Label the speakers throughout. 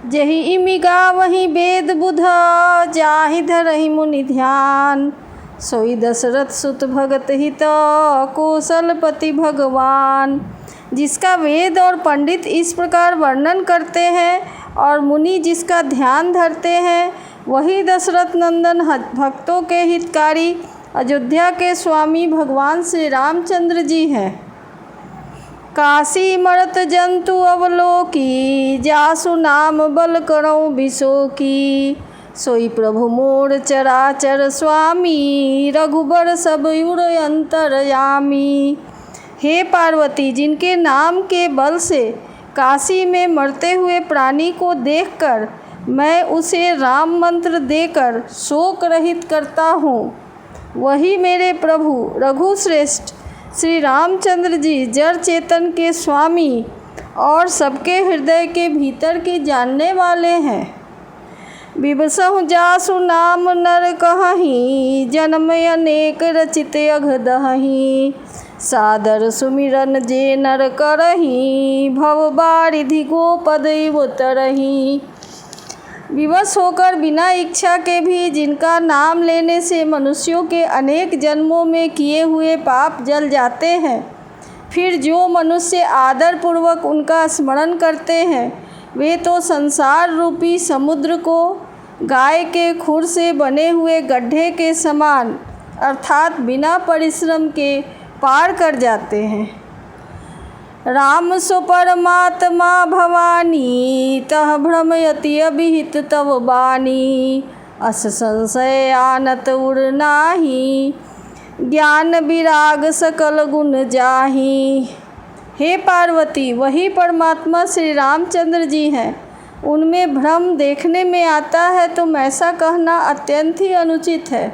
Speaker 1: जही इमिगा वही वेद बुध जाहि धरहि मुनि ध्यान। सोई दशरथ सुत भगत हित कौशलपति भगवान। जिसका वेद और पंडित इस प्रकार वर्णन करते हैं और मुनि जिसका ध्यान धरते हैं, वही दशरथ नंदन भक्तों के हितकारी अयोध्या के स्वामी भगवान श्री रामचंद्र जी हैं। काशी मरत जंतु अवलोकी जासु नाम बल करऊँ बिसोकी। सोई प्रभु मोर चराचर स्वामी रघुबर सब उर अंतरयामी। हे पार्वती, जिनके नाम के बल से काशी में मरते हुए प्राणी को देखकर मैं उसे राम मंत्र देकर शोक रहित करता हूँ, वही मेरे प्रभु रघुश्रेष्ठ श्री रामचंद्र जी जड़ चेतन के स्वामी और सबके हृदय के भीतर की जानने वाले हैं। बिबसहु जासु नाम नर कहहीं जन्म अनेक रचित अघदहीं। सादर सुमिरन जे नर करहीं भव बारिधि गोपद उतरहीं। विवश होकर बिना इच्छा के भी जिनका नाम लेने से मनुष्यों के अनेक जन्मों में किए हुए पाप जल जाते हैं, फिर जो मनुष्य आदर पूर्वक उनका स्मरण करते हैं, वे तो संसार रूपी समुद्र को गाय के खुर से बने हुए गड्ढे के समान अर्थात बिना परिश्रम के पार कर जाते हैं। राम सो परमात्मा भवानी तह भ्रमयति अभिहित तव बानी। अस संशय आनत उर नाही ज्ञान विराग सकल गुण जाही। हे पार्वती, वही परमात्मा श्री रामचंद्र जी हैं। उनमें भ्रम देखने में आता है तो ऐसा कहना अत्यंत ही अनुचित है।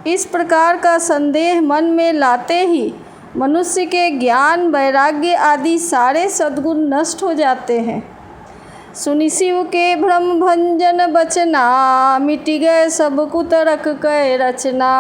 Speaker 1: इस प्रकार का संदेह मन में लाते ही मनुष्य के ज्ञान वैराग्य आदि सारे सद्गुण नष्ट हो जाते हैं। सुनि शिव के भ्रम भंजन बचना मिट गए सब कुतरक कै रचना।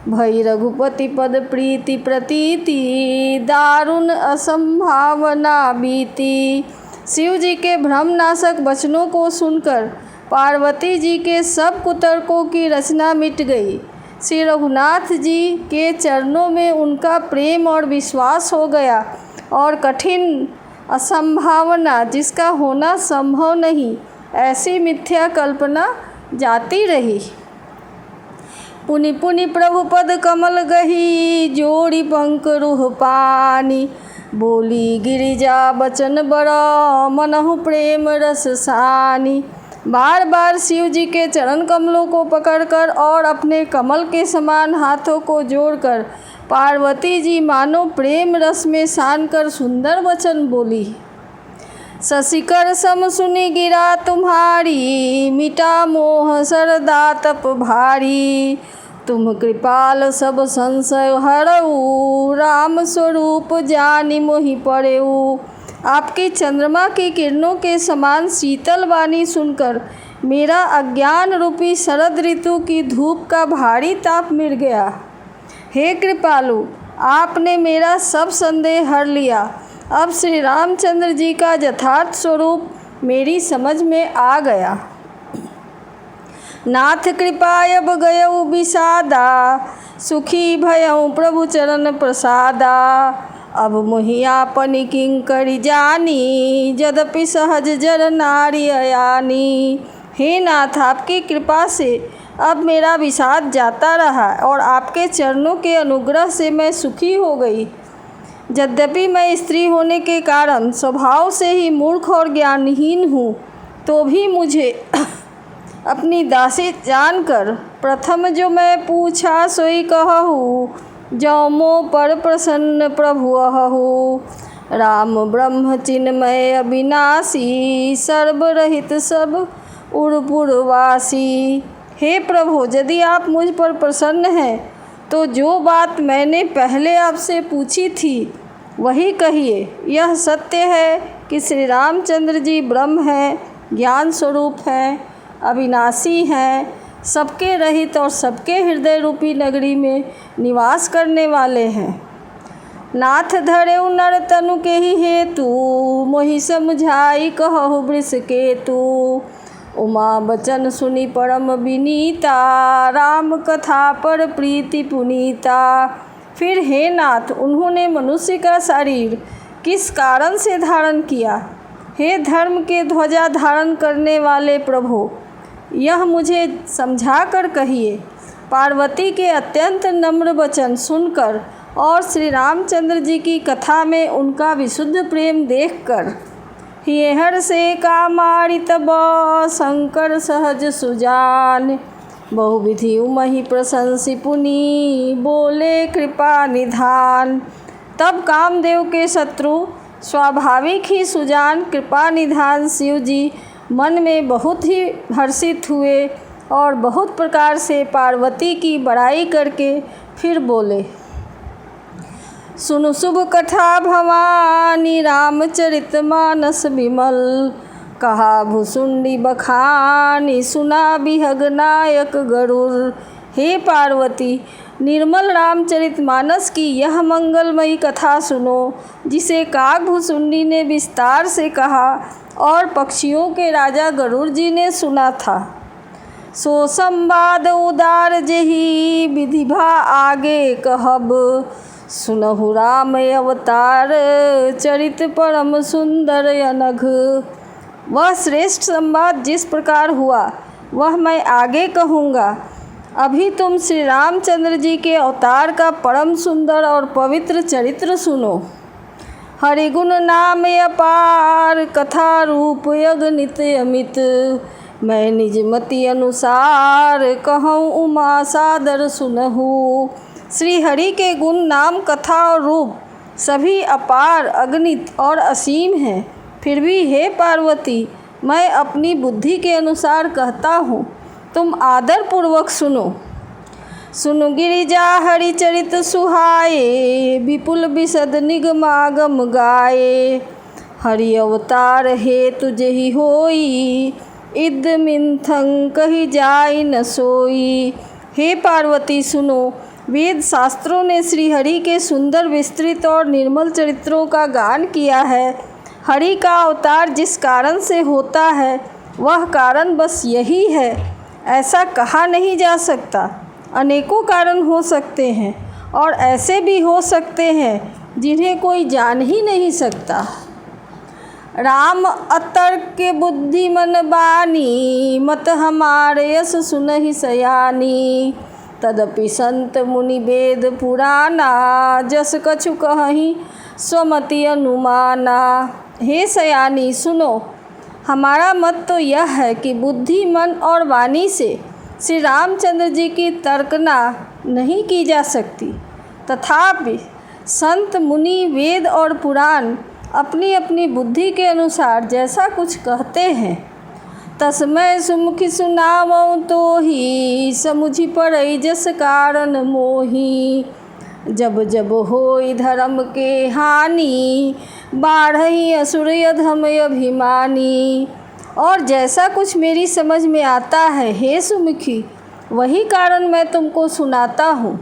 Speaker 1: भई रघुपति पद प्रीति प्रतीति दारुण असंभावना बीती। शिव जी के भ्रमनाशक वचनों को सुनकर पार्वती जी के सब कुतर्कों की रचना मिट गई। श्री रघुनाथ जी के चरणों में उनका प्रेम और विश्वास हो गया और कठिन असंभावना जिसका होना संभव नहीं, ऐसी मिथ्या कल्पना जाती रही। पुनि पुनि प्रभु पद कमल गही जोड़ी पंक रूह पानी। बोली गिरिजा बचन बड़ा मनहु प्रेम रस सानी। बार बार शिव जी के चरण कमलों को पकड़कर और अपने कमल के समान हाथों को जोड़कर पार्वती जी मानो प्रेम रस में सान कर सुंदर वचन बोली। शशिकर सम सुनि गिरा तुम्हारी मिटा मोह सरदा तप भारी। तुम कृपाल सब संशय हरऊ राम स्वरूप जानि मोहि पड़ेऊ। आपकी चंद्रमा की किरणों के समान शीतल वाणी सुनकर मेरा अज्ञान रूपी शरद ऋतु की धूप का भारी ताप मिट गया। हे कृपालु, आपने मेरा सब संदेह हर लिया। अब श्री रामचंद्र जी का यथार्थ स्वरूप मेरी समझ में आ गया। नाथ कृपाय अब गयऊ विषादा सुखी भयऊ प्रभु चरण प्रसादा। अब मोहि आपनि किंकरि जानी यद्यपि सहज जर नारी अयानी। हे नाथ, आपकी कृपा से अब मेरा विषाद जाता रहा और आपके चरणों के अनुग्रह से मैं सुखी हो गई। यद्यपि मैं स्त्री होने के कारण स्वभाव से ही मूर्ख और ज्ञानहीन हूँ, तो भी मुझे अपनी दासी जानकर प्रथम जो मैं पूछा सोई कहूँ। जौ मो पर प्रसन्न प्रभु अहु राम ब्रह्म चिन्मय अविनाशी सर्वरहित सब उर्पुरवासी। हे प्रभु, यदि आप मुझ पर प्रसन्न हैं तो जो बात मैंने पहले आपसे पूछी थी वही कहिए। यह सत्य है कि श्री रामचंद्र जी ब्रह्म हैं, ज्ञान स्वरूप हैं, अविनाशी हैं, सबके रहित और सबके हृदय रूपी नगरी में निवास करने वाले हैं। नाथ धरे नर तनु के ही हेतु, मोहि समझाई कहु वृष केतु। उमा बचन सुनी परम विनीता, राम कथा पर प्रीति पुनीता। फिर हे नाथ, उन्होंने मनुष्य का शरीर किस कारण से धारण किया? हे धर्म के ध्वजा धारण करने वाले प्रभु, यह मुझे समझा कर कहिए। पार्वती के अत्यंत नम्र वचन सुनकर और श्री रामचंद्र जी की कथा में उनका विशुद्ध प्रेम देखकर हेहर से कामारि तब शंकर सहज सुजान। बहुविधि उमहि प्रशंसी पुनि, बोले कृपा निधान। तब कामदेव के शत्रु स्वाभाविक ही सुजान कृपा निधान शिव जी मन में बहुत ही हर्षित हुए और बहुत प्रकार से पार्वती की बड़ाई करके फिर बोले। सुनु शुभ कथा भवानी, रामचरित मानस विमल। कहा भुसुंडी बखानी, सुना बिहग नायक गरुड़। हे पार्वती, निर्मल रामचरित मानस की यह मंगलमयी कथा सुनो, जिसे काग भुसुंडी ने विस्तार से कहा और पक्षियों के राजा गरुड़ जी ने सुना था। सो संवाद उदार जेहि, विधिभा आगे कहब। सुनहु राम अवतार, चरित परम सुंदर अनघ। वह श्रेष्ठ संवाद जिस प्रकार हुआ वह मैं आगे कहूँगा। अभी तुम श्री रामचंद्र जी के अवतार का परम सुंदर और पवित्र चरित्र सुनो। हरिगुण नाम अपार, कथा रूप अगणित अमित। मैं निज मति अनुसार, कहूँ उमा सादर सुनहु। श्री हरि के गुण नाम कथा और रूप सभी अपार अगणित और असीम हैं। फिर भी हे पार्वती, मैं अपनी बुद्धि के अनुसार कहता हूँ, तुम आदर पूर्वक सुनो। सुनु गिरिजा हरिचरित सुहाए, विपुल विशद निगमागम गाए। हरि अवतार हेतु जेहि होई, इद मिंथं कही जाई न सोई। हे पार्वती सुनो, वेद शास्त्रों ने श्री हरि के सुंदर विस्तृत और निर्मल चरित्रों का गान किया है। हरि का अवतार जिस कारण से होता है वह कारण बस यही है, ऐसा कहा नहीं जा सकता। अनेकों कारण हो सकते हैं और ऐसे भी हो सकते हैं जिन्हें कोई जान ही नहीं सकता। राम अतर्क के बुद्धि मन बानी, मत हमारे यस सुनहि सयानी। तदपि संत मुनि वेद पुराना, जस कछु कहहि स्वमति अनुमाना। हे सयानी सुनो, हमारा मत तो यह है कि बुद्धि मन और वाणी से श्री रामचंद्र जी की तर्कना नहीं की जा सकती। तथापि संत मुनि वेद और पुराण अपनी अपनी बुद्धि के अनुसार जैसा कुछ कहते हैं, तस्मै सुमुखि सुनावऊँ तोहि, समुझि पड़ई जस कारण मोहि। जब जब होई धर्म के हानि, बाढ़ई असुर अधम अभिमानी। और जैसा कुछ मेरी समझ में आता है हे सुमुखी, वही कारण मैं तुमको सुनाता हूँ।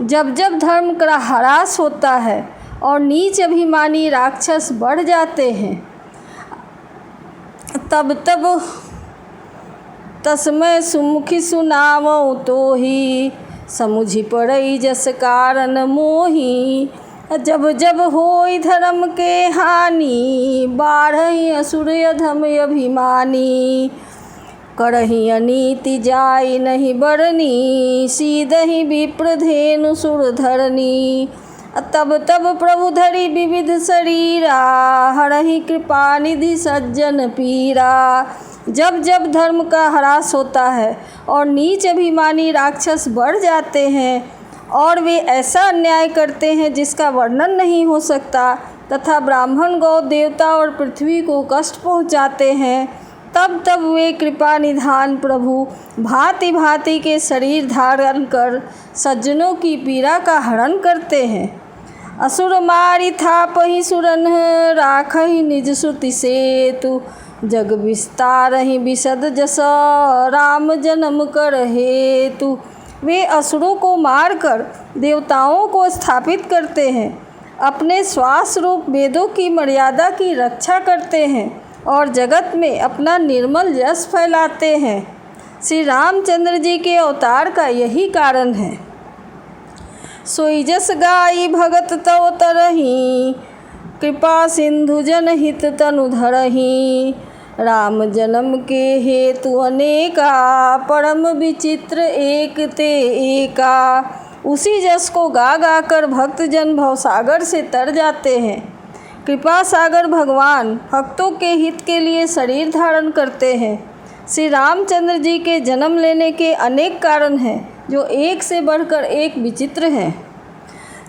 Speaker 1: जब जब धर्म का ह्रास होता है और नीच अभिमानी राक्षस बढ़ जाते हैं, तब तब तस्मै सुमुखि सुनावऊँ तोहि, समुझि पड़ई जस कारण मोहि। जब जब होई धर्म के हानि, बाढ़ई असुर अधम अभिमानी। करहि अनीति जाई नहीं बरनी, सीधहि विप्रधेनु सुर धरनी। तब तब प्रभु धरि विविध शरीरा, हरहि कृपा निधि सज्जन पीरा। जब जब धर्म का ह्रास होता है और नीच अभिमानी राक्षस बढ़ जाते हैं और वे ऐसा अन्याय करते हैं जिसका वर्णन नहीं हो सकता, तथा ब्राह्मण गौ देवता और पृथ्वी को कष्ट पहुँचाते हैं, तब तब वे कृपा निधान प्रभु भांति भांति के शरीर धारण कर सज्जनों की पीड़ा का हरण करते हैं। असुर मारि थापहि सुरन, राखहि निज श्रुति सेतु। जग विस्तारहि विशद जस, राम जन्म कर हेतु। वे असुरों को मारकर देवताओं को स्थापित करते हैं अपने श्वास रूप वेदों की मर्यादा की रक्षा करते हैं और जगत में अपना निर्मल यश फैलाते हैं। श्री रामचंद्र जी के अवतार का यही कारण है। सोई जस गाई भगत तव तरही, कृपा सिंधु जनहित तनु धरही। राम जन्म के हेतु अनेका, परम विचित्र एक ते एका। उसी जस को गा गा कर भक्तजन भवसागर से तर जाते हैं। कृपा सागर भगवान भक्तों के हित के लिए शरीर धारण करते हैं। श्री रामचंद्र जी के जन्म लेने के अनेक कारण हैं जो एक से बढ़कर एक विचित्र हैं।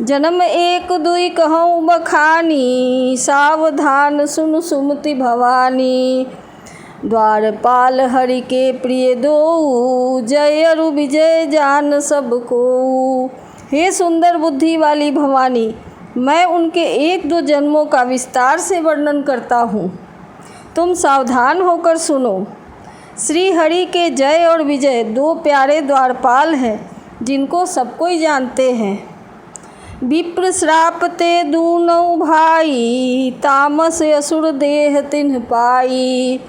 Speaker 1: जन्म एक दुई कहूँ बखानी, सावधान सुन सुमति भवानी। द्वारपाल हरि के प्रिय दो, जय अरु विजय जान सबको। हे सुंदर बुद्धि वाली भवानी, मैं उनके एक दो जन्मों का विस्तार से वर्णन करता हूँ, तुम सावधान होकर सुनो। श्री हरि के जय और विजय दो प्यारे द्वारपाल हैं जिनको सब कोई जानते हैं। विप्र श्राप ते दूनौ भाई, तामस असुर देह तिन्ह पाई।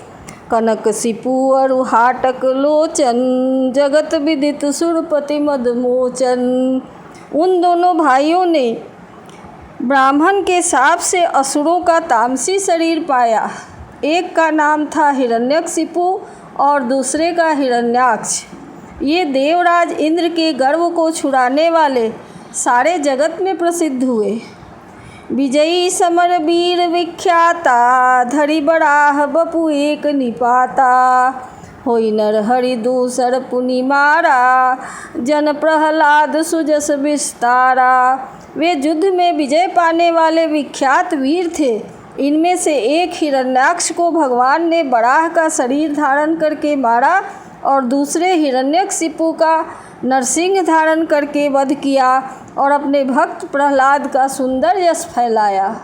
Speaker 1: कनक सिपु अरु हाटक लोचन, जगत विदित सुरपति मदमोचन। उन दोनों भाइयों ने ब्राह्मण के शाप से असुरों का तामसी शरीर पाया। एक का नाम था हिरण्यकशिपु और दूसरे का हिरण्याक्ष। ये देवराज इंद्र के गर्व को छुड़ाने वाले सारे जगत में प्रसिद्ध हुए। विजयी समर वीर विख्याता, धरि बराह बपु एक निपाता। होई नर हरि दूसर पुनि मारा, जन प्रहलाद सुजस विस्तारा। वे युद्ध में विजय पाने वाले विख्यात वीर थे। इनमें से एक हिरण्याक्ष को भगवान ने बराह का शरीर धारण करके मारा और दूसरे हिरण्यकशिपु का नरसिंह धारण करके वध किया और अपने भक्त प्रहलाद का सुंदर यश फैलाया।